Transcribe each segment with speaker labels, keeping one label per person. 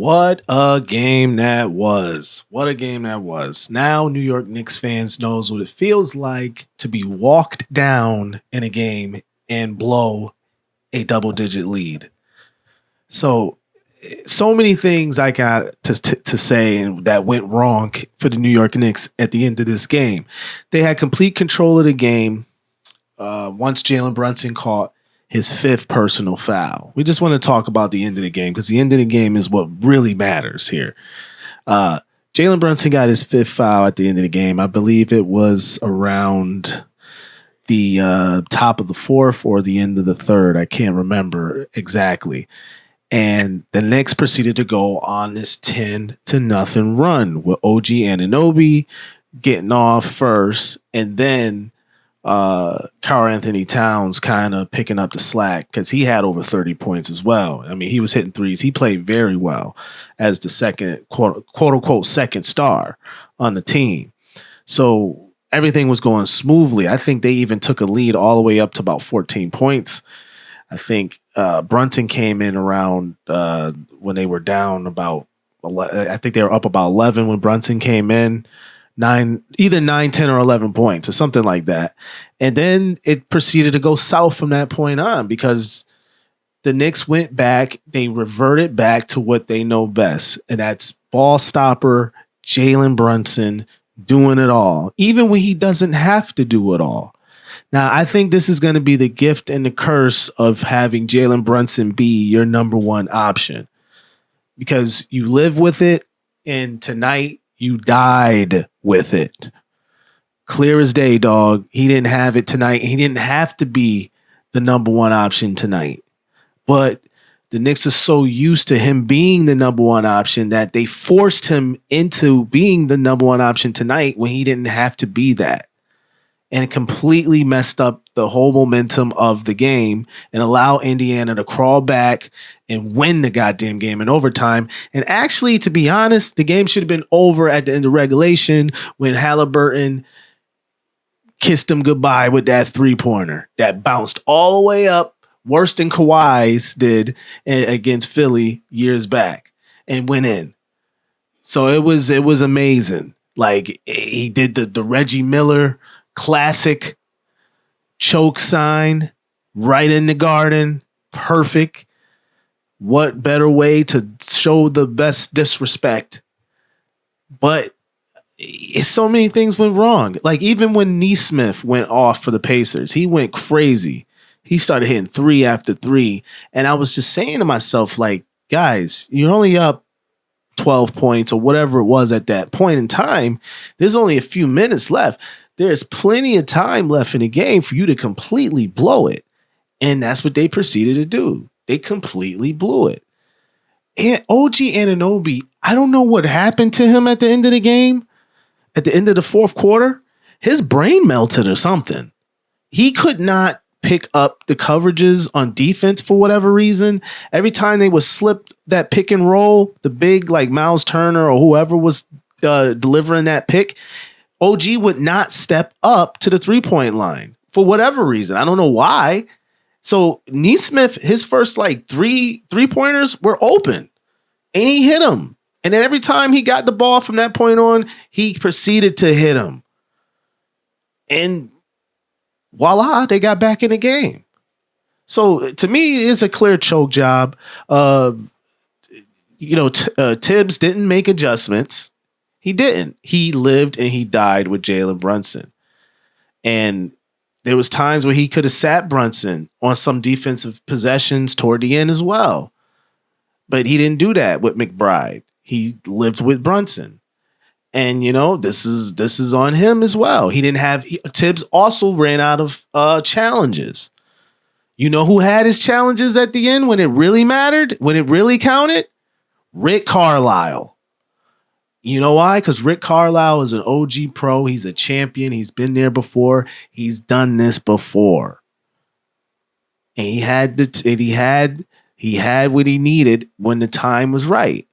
Speaker 1: What a game that was. What a game that was. Now New York Knicks fans knows what it feels like to be walked down in a game and blow a double-digit lead. So many things I got to say and that went wrong for the New York Knicks at the end of this game. They had complete control of the game once Jalen Brunson caught his fifth personal foul. We just want to talk about the end of the game because the end of the game is what really matters here. Jalen Brunson got his fifth foul at the end of the game. I believe it was around the top of the fourth or the end of the third. I can't remember exactly. And the Knicks proceeded to go on this 10-0 run with OG Anunoby getting off first, and then Karl-Anthony Towns kind of picking up the slack because he had over 30 points as well. I mean, he was hitting threes. He played very well as the second quote unquote second star on the team. So everything was going smoothly. I think they even took a lead all the way up to about 14 points. I think Brunson came in around when they were down about 11, I think they were up about 11 when Brunson came in. Either 9, 10, or 11 points or something like that. And then it proceeded to go south from that point on because the Knicks went back. They reverted back to what they know best, and that's ball stopper Jalen Brunson doing it all, even when he doesn't have to do it all. Now, I think this is going to be the gift and the curse of having Jalen Brunson be your number one option because you live with it, and tonight you died with it. Clear as day, dog. He didn't have it tonight. He didn't have to be the number one option tonight. But the Knicks are so used to him being the number one option that they forced him into being the number one option tonight when he didn't have to be that. And it completely messed up the whole momentum of the game and allow Indiana to crawl back and win the goddamn game in overtime. And actually, to be honest, the game should have been over at the end of regulation when Haliburton kissed him goodbye with that three-pointer that bounced all the way up, worse than Kawhi's did against Philly years back, and went in. So it was amazing. Like, he did the Reggie Miller classic choke sign right in the garden. Perfect. What better way to show the best disrespect? But so many things went wrong. Like, even when Nesmith went off for the Pacers, he went crazy. He started hitting three after three. And I was just saying to myself, like, guys, you're only up 12 points or whatever it was at that point in time. There's only a few minutes left. There's plenty of time left in the game for you to completely blow it. And that's what they proceeded to do. They completely blew it. And OG Anunoby, I don't know what happened to him at the end of the game, at the end of the fourth quarter. His brain melted or something. He could not pick up the coverages on defense for whatever reason. Every time they would slip that pick and roll, the big like Miles Turner or whoever was delivering that pick, OG would not step up to the three-point line for whatever reason. I don't know why. So Nesmith, his first like three-pointers were open and he hit them. And then every time he got the ball from that point on, he proceeded to hit him. And voila, they got back in the game. So to me, it's a clear choke job. Tibbs didn't make adjustments. He didn't. He lived and he died with Jalen Brunson. And there was times where he could have sat Brunson on some defensive possessions toward the end as well. But he didn't do that with McBride. He lived with Brunson. And, this is on him as well. He didn't have Tibbs also ran out of challenges. You know who had his challenges at the end when it really mattered, when it really counted? Rick Carlisle. You know why? Because Rick Carlisle is an OG pro. He's a champion. He's been there before. He's done this before. And he had what he needed when the time was right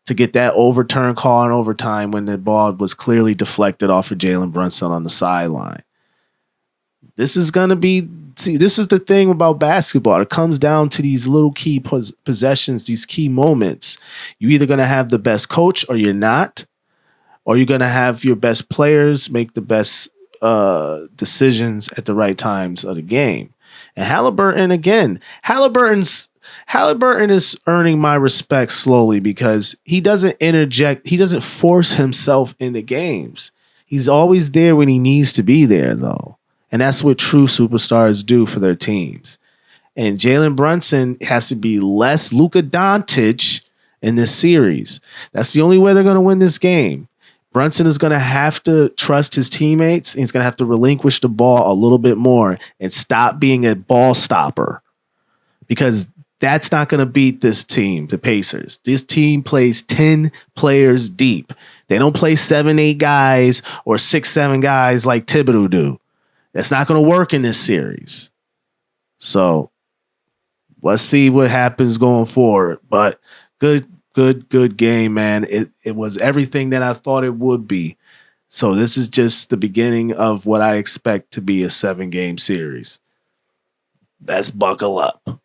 Speaker 1: to get that overturn call in overtime when the ball was clearly deflected off of Jalen Brunson on the sideline. This is going to be see, this is the thing about basketball. It comes down to these little key possessions, these key moments. You're either going to have the best coach or you're not, or you're going to have your best players make the best decisions at the right times of the game. And Haliburton, again, Haliburton is earning my respect slowly because he doesn't interject. He doesn't force himself into games. He's always there when he needs to be there, though. And that's what true superstars do for their teams. And Jalen Brunson has to be less Luka Doncic in this series. That's the only way they're going to win this game. Brunson is going to have to trust his teammates. And he's going to have to relinquish the ball a little bit more and stop being a ball stopper, because that's not going to beat this team, the Pacers. This team plays 10 players deep. They don't play 7, 8 guys or 6, 7 guys like Thibodeau do. That's not going to work in this series. So let's see what happens going forward. But good game, man. It was everything that I thought it would be. So this is just the beginning of what I expect to be a 7-game series. Let's buckle up.